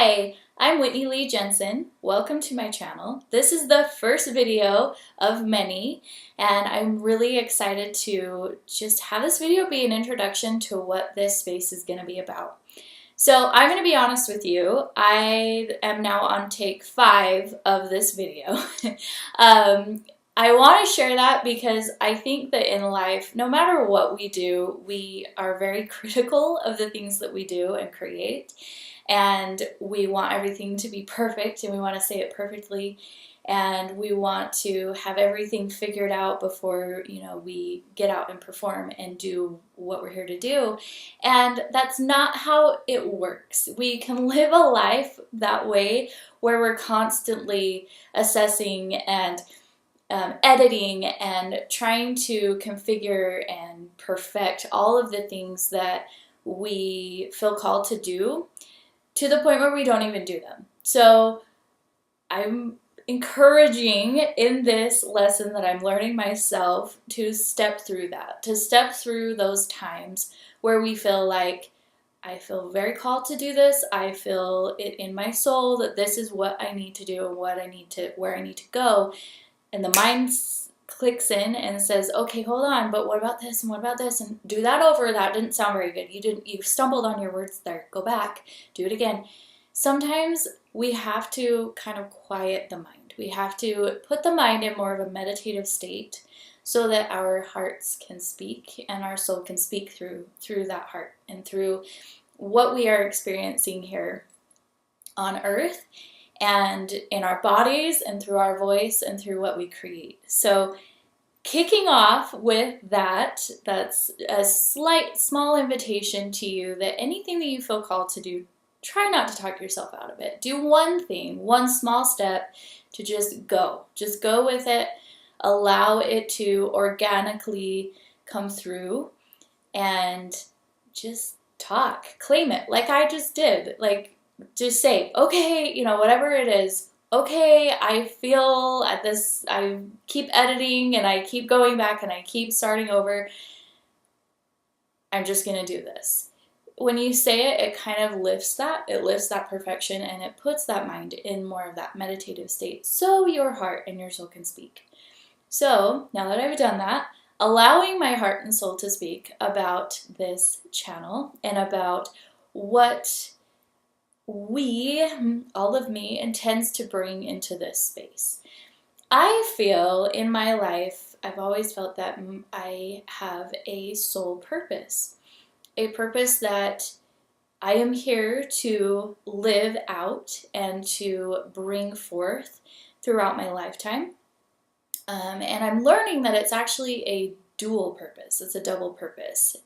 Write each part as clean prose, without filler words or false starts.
Hi, I'm Whitney Lee Jensen. Welcome to my channel. This is the first video of many, and I'm really excited to just have this video be an introduction to what this space is going to be about. So I'm going to be honest with you, I am now on take 5 of this video. I want to share that because I think that in life, no matter what we do, we are very critical of the things that we do and create. And we want everything to be perfect, and we want to say it perfectly, and we want to have everything figured out before, we get out and perform and do what we're here to do. And that's not how it works. We can live a life that way where we're constantly assessing and editing and trying to configure and perfect all of the things that we feel called to do, to the point where we don't even do them. So I'm encouraging in this lesson that I'm learning myself to step through that, to step through those times where we feel like, I feel very called to do this. I feel it in my soul that this is what I need to do and where I need to go. And the mind clicks in and says, okay, hold on, but what about this and what about this? And do that over. That didn't sound very good. You stumbled on your words there. Go back, do it again. Sometimes we have to kind of quiet the mind. We have to put the mind in more of a meditative state so that our hearts can speak and our soul can speak through that heart and through what we are experiencing here on earth and in our bodies and through our voice and through what we create. So kicking off with that's a small invitation to you that anything that you feel called to do, try not to talk yourself out of it. Do one thing, one small step to just go. Just go with it. Allow it to organically come through and just talk. Claim it like I just did. Like, just say, okay, whatever it is, okay, I feel at this, I keep editing and I keep going back and I keep starting over. I'm just going to do this. When you say it, it kind of lifts that perfection, and it puts that mind in more of that meditative state so your heart and your soul can speak. So now that I've done that, allowing my heart and soul to speak about this channel and about what all of me, intends to bring into this space. I feel in my life, I've always felt that I have a soul purpose. A purpose that I am here to live out and to bring forth throughout my lifetime. And I'm learning that it's actually a dual purpose. It's a double purpose.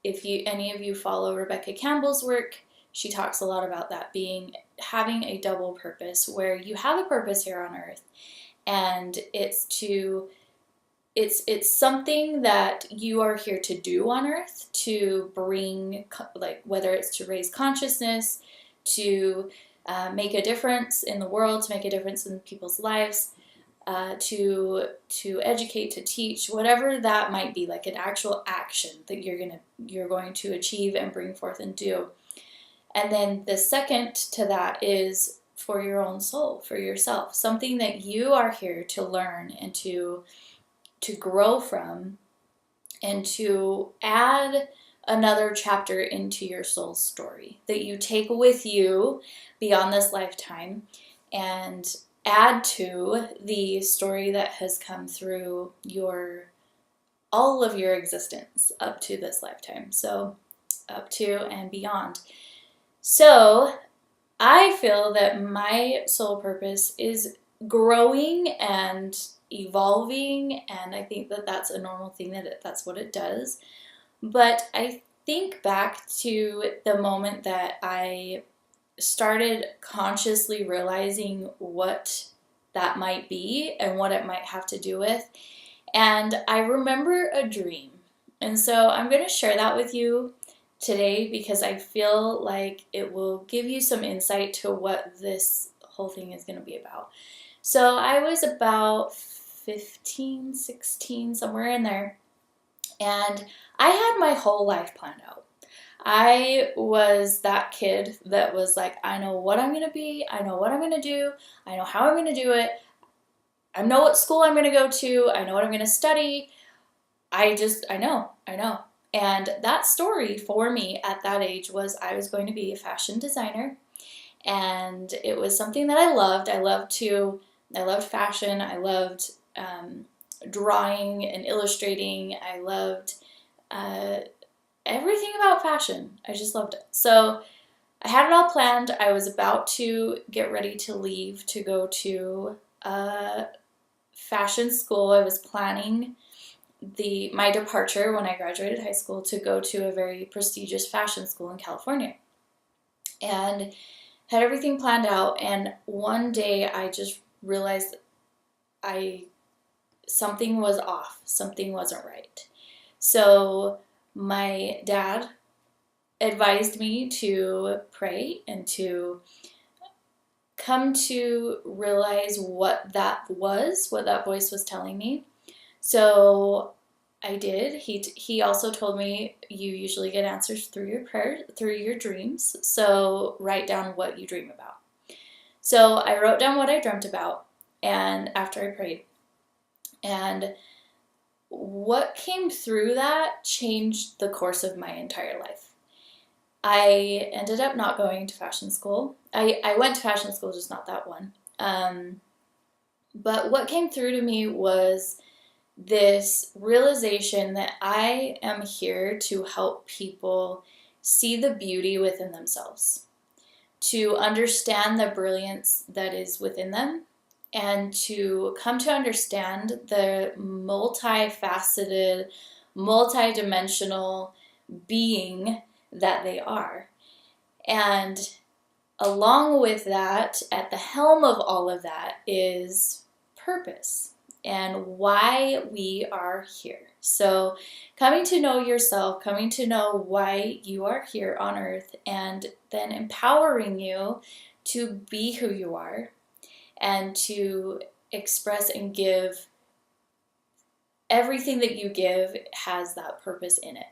If any of you follow Rebecca Campbell's work, she talks a lot about that having a double purpose, where you have a purpose here on earth, and it's something that you are here to do on earth, to bring, like, whether it's to raise consciousness, to make a difference in the world, to make a difference in people's lives, to educate, to teach, whatever that might be, like an actual action that you're going to achieve and bring forth and do. And then the second to that is for your own soul, for yourself, something that you are here to learn and to grow from, and to add another chapter into your soul's story that you take with you beyond this lifetime and add to the story that has come through all of your existence up to this lifetime. So up to and beyond. So I feel that my soul purpose is growing and evolving, and I think that that's a normal thing, that's what it does. But I think back to the moment that I started consciously realizing what that might be and what it might have to do with, and I remember a dream. And so I'm going to share that with you today because I feel like it will give you some insight to what this whole thing is going to be about. So I was about 15, 16, somewhere in there, and I had my whole life planned out. I was that kid that was like, I know what I'm going to be, I know what I'm going to do, I know how I'm going to do it, I know what school I'm going to go to, I know what I'm going to study. I know. And that story for me at that age was I was going to be a fashion designer. And it was something that I loved. I loved fashion. I loved drawing and illustrating. I loved uh, everything about fashion. I just loved it. So I had it all planned. I was about to get ready to leave to go to fashion school. I was planning my departure when I graduated high school to go to a very prestigious fashion school in California. And had everything planned out, and one day I just realized something was off. Something wasn't right. So my dad advised me to pray and to come to realize what that was, what that voice was telling me. So I did. He also told me you usually get answers through your prayer, through your dreams. So write down what you dream about. So I wrote down what I dreamt about, and after I prayed, and what came through that changed the course of my entire life. I ended up not going to fashion school. I went to fashion school, just not that one. But what came through to me was this realization that I am here to help people see the beauty within themselves, to understand the brilliance that is within them, and to come to understand the multifaceted, multidimensional being that they are. And along with that, at the helm of all of that is purpose and why we are here. So coming to know yourself, coming to know why you are here on earth, and then empowering you to be who you are and to express and give. Everything that you give has that purpose in it.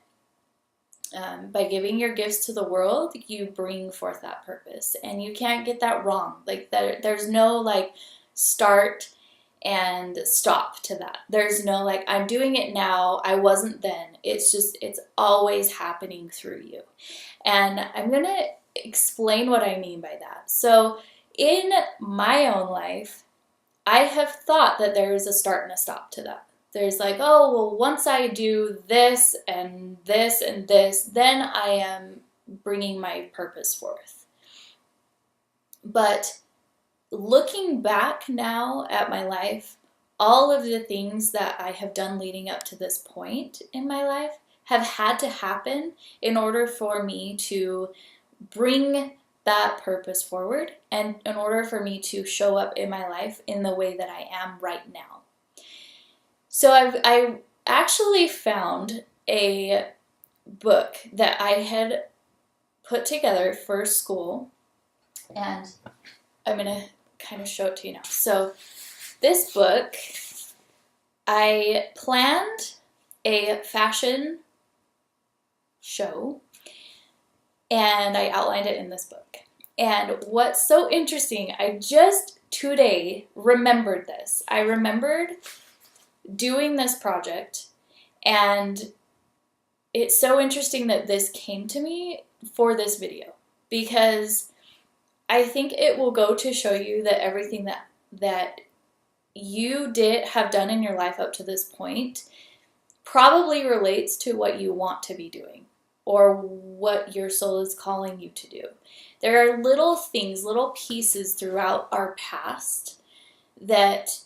By giving your gifts to the world, you bring forth that purpose, and you can't get that wrong. Like there's no like start and stop to that. There's no like, I'm doing it now, I wasn't then. It's always happening through you. And I'm going to explain what I mean by that. So in my own life, I have thought that there is a start and a stop to that. There's like, oh, well, once I do this and this and this, then I am bringing my purpose forth. But looking back now at my life, all of the things that I have done leading up to this point in my life have had to happen in order for me to bring that purpose forward and in order for me to show up in my life in the way that I am right now. So I actually found a book that I had put together for school, and I'm going to kind of show it to you now. So this book, I planned a fashion show, and I outlined it in this book. And what's so interesting, I just today remembered this. I remembered doing this project, and it's so interesting that this came to me for this video, because I think it will go to show you that everything that you have done in your life up to this point probably relates to what you want to be doing or what your soul is calling you to do. There are little things, little pieces throughout our past that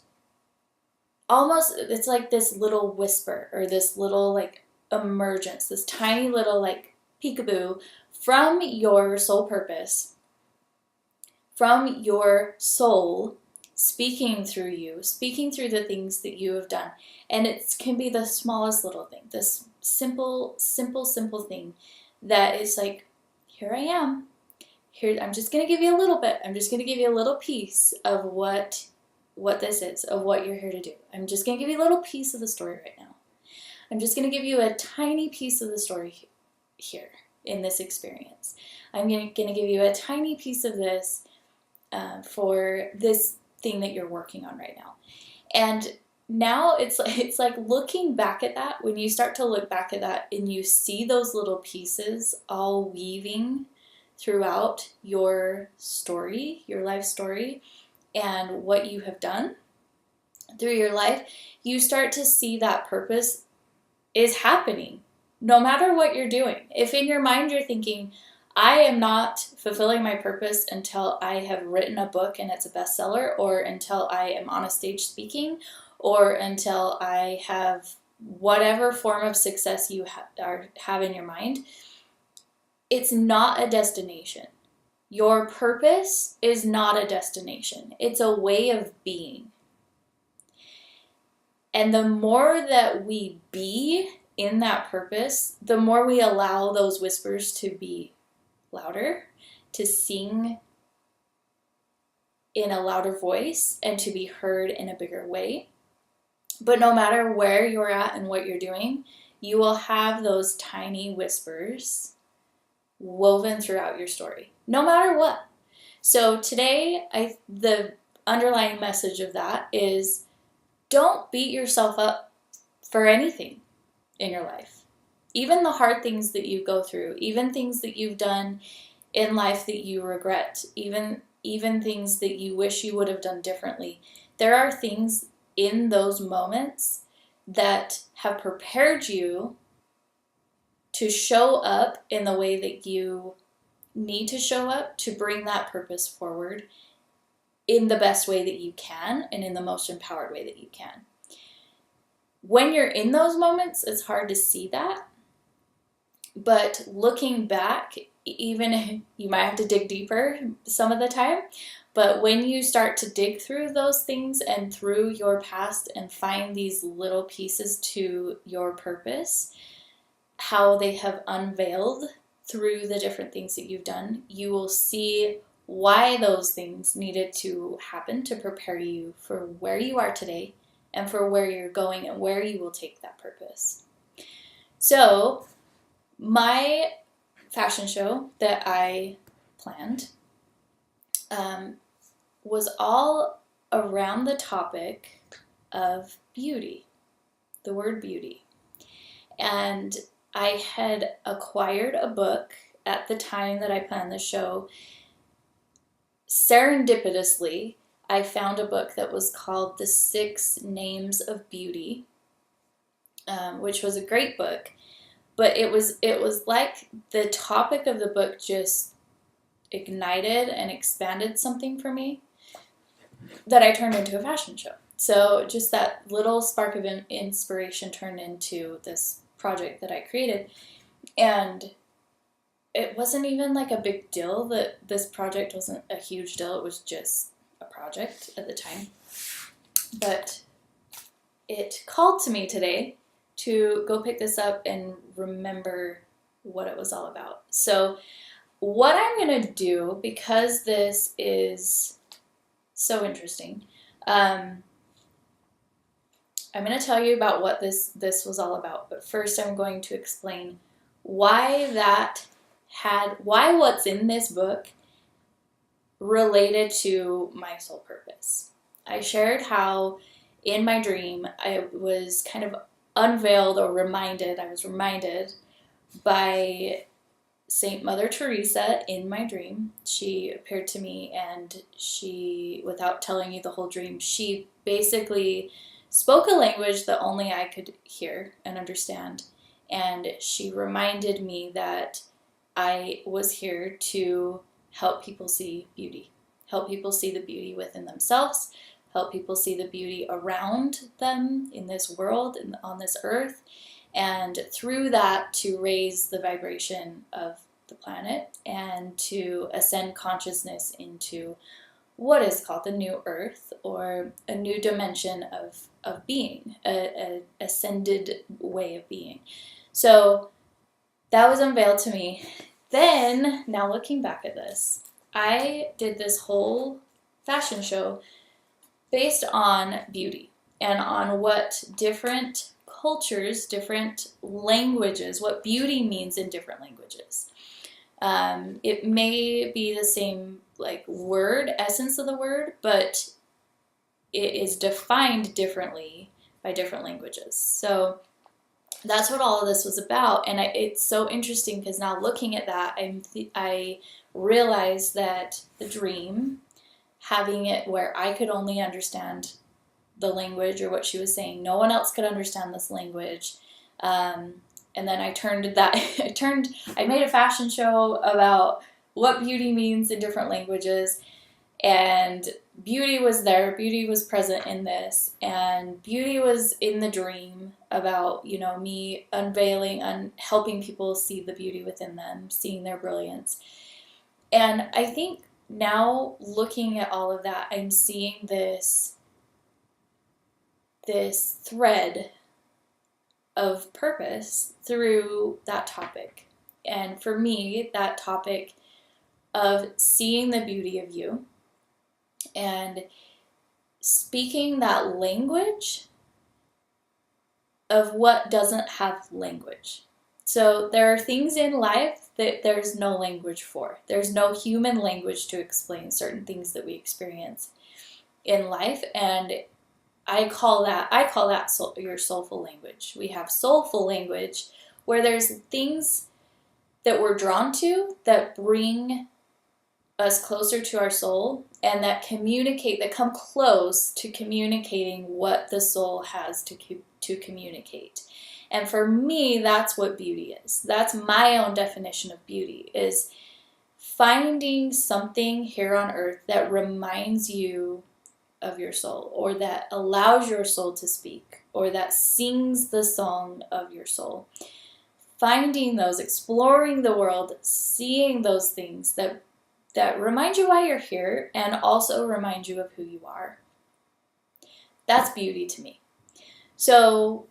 almost, it's like this little whisper or this little like emergence, this tiny little like peekaboo from your soul purpose, from your soul speaking through you, speaking through the things that you have done. And it can be the smallest little thing, this simple thing that is like, here I am. Here, I'm just going to give you a little bit. I'm just going to give you a little piece of what this is, of what you're here to do. I'm just going to give you a little piece of the story right now. I'm just going to give you a tiny piece of the story here. in this experience. I'm going to give you a tiny piece of this for this thing that you're working on right now. And now it's like looking back at that, when you start to look back at that and you see those little pieces all weaving throughout your story, your life story, and what you have done through your life, you start to see that purpose is happening no matter what you're doing. If in your mind you're thinking, I am not fulfilling my purpose until I have written a book and it's a bestseller, or until I am on a stage speaking, or until I have whatever form of success you have in your mind, it's not a destination. Your purpose is not a destination. It's a way of being. And the more that we be in that purpose, the more we allow those whispers to be louder, to sing in a louder voice, and to be heard in a bigger way. But no matter where you're at and what you're doing, you will have those tiny whispers woven throughout your story, no matter what. So today, the underlying message of that is, don't beat yourself up for anything in your life. Even the hard things that you go through, even things that you've done in life that you regret, even things that you wish you would have done differently. There are things in those moments that have prepared you to show up in the way that you need to show up to bring that purpose forward in the best way that you can and in the most empowered way that you can. When you're in those moments, it's hard to see that. But looking back, even you might have to dig deeper some of the time, but when you start to dig through those things and through your past and find these little pieces to your purpose, how they have unveiled through the different things that you've done, you will see why those things needed to happen to prepare you for where you are today and for where you're going and where you will take that purpose. So, my fashion show that I planned was all around the topic of beauty, the word beauty. And I had acquired a book at the time that I planned the show. Serendipitously, I found a book that was called The 6 Names of Beauty, which was a great book. But it was like the topic of the book just ignited and expanded something for me that I turned into a fashion show. So just that little spark of inspiration turned into this project that I created. And it wasn't even like a big deal that this project wasn't a huge deal. It was just a project at the time. But it called to me today to go pick this up and remember what it was all about. So what I'm going to do, because this is so interesting, I'm going to tell you about what this was all about. But first I'm going to explain why what's in this book related to my soul purpose. I shared how in my dream I was kind of unveiled or I was reminded by Saint Mother Teresa in my dream. She appeared to me and she, without telling you the whole dream, she basically spoke a language that only I could hear and understand. And she reminded me that I was here to help people see beauty, help people see the beauty within themselves, help people see the beauty around them in this world and on this earth, and through that to raise the vibration of the planet and to ascend consciousness into what is called the new earth, or a new dimension of being, a ascended way of being. So that was unveiled to me. Then, now looking back at this, I did this whole fashion show based on beauty and on what different cultures, different languages, what beauty means in different languages. It may be the same like word, essence of the word, but it is defined differently by different languages. So that's what all of this was about. And it's so interesting because now looking at that, I realized that the dream, having it where I could only understand the language or what she was saying, no one else could understand this language. And then I made a fashion show about what beauty means in different languages, and beauty was there, beauty was present in this, and beauty was in the dream about, me unveiling and helping people see the beauty within them, seeing their brilliance. And I think now looking at all of that, I'm seeing this thread of purpose through that topic. And for me, that topic of seeing the beauty of you and speaking that language of what doesn't have language. So there are things in life that there's no language for. There's no human language to explain certain things that we experience in life, and I call that your soulful language. We have soulful language where there's things that we're drawn to that bring us closer to our soul and that come close to communicating what the soul has to communicate. And for me, that's what beauty is. That's my own definition of beauty, is finding something here on earth that reminds you of your soul, or that allows your soul to speak, or that sings the song of your soul. Finding those, exploring the world, seeing those things that remind you why you're here and also remind you of who you are. That's beauty to me. So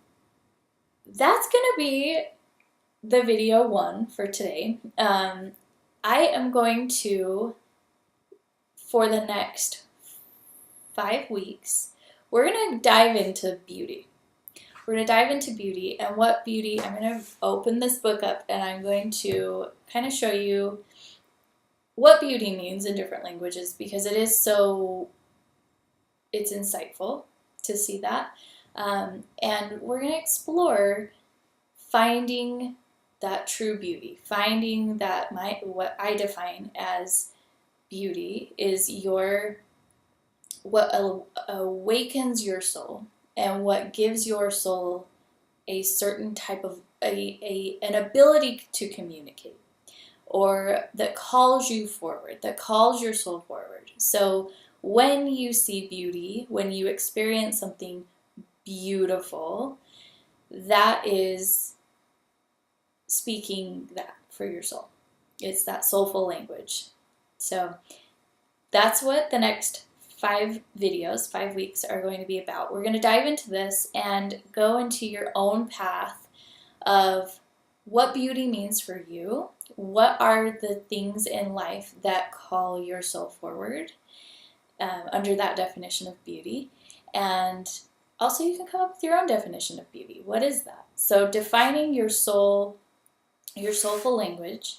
that's going to be the video 1 for today. I am going to, for the next 5 weeks, we're going to dive into beauty. We're going to dive into beauty and what beauty, I'm going to open this book up and I'm going to kind of show you what beauty means in different languages, because it's insightful to see that. And we're going to explore finding that true beauty, finding that what I define as beauty is what awakens your soul and what gives your soul a certain type of an ability to communicate, or that calls you forward, that calls your soul forward. So when you see beauty, when you experience something beautiful, that is speaking that for your soul. It's that soulful language. So that's what the next 5 videos, 5 weeks are going to be about. We're going to dive into this and go into your own path of what beauty means for you. What are the things in life that call your soul forward under that definition of beauty? And also you can come up with your own definition of beauty. What is that? So defining your soul, your soulful language,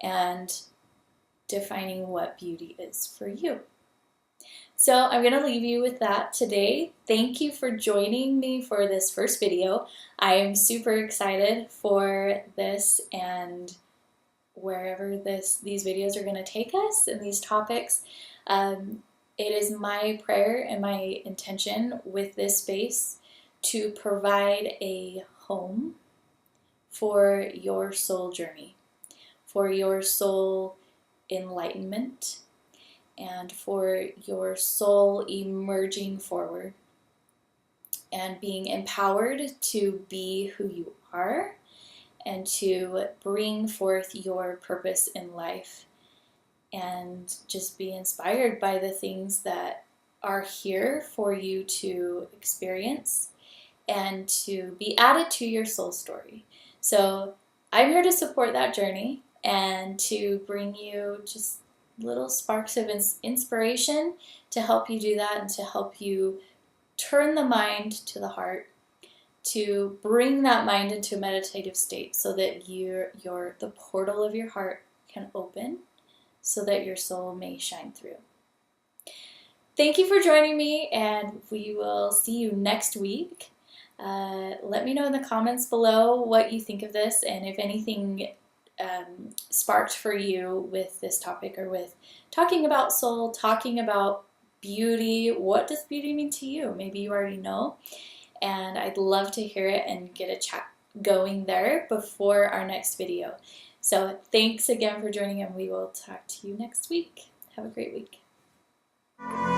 and defining what beauty is for you. So I'm going to leave you with that today. Thank you for joining me for this first video. I am super excited for this and wherever these videos are going to take us and these topics. It is my prayer and my intention with this space to provide a home for your soul journey, for your soul enlightenment, and for your soul emerging forward and being empowered to be who you are and to bring forth your purpose in life, and just be inspired by the things that are here for you to experience and to be added to your soul story. So I'm here to support that journey and to bring you just little sparks of inspiration to help you do that and to help you turn the mind to the heart, to bring that mind into a meditative state so that the portal of your heart can open so that your soul may shine through. Thank you for joining me, and we will see you next week. Let me know in the comments below what you think of this, and if anything sparked for you with this topic, or with talking about soul, talking about beauty. What does beauty mean to you? Maybe you already know, and I'd love to hear it and get a chat going there before our next video. So thanks again for joining, and we will talk to you next week. Have a great week.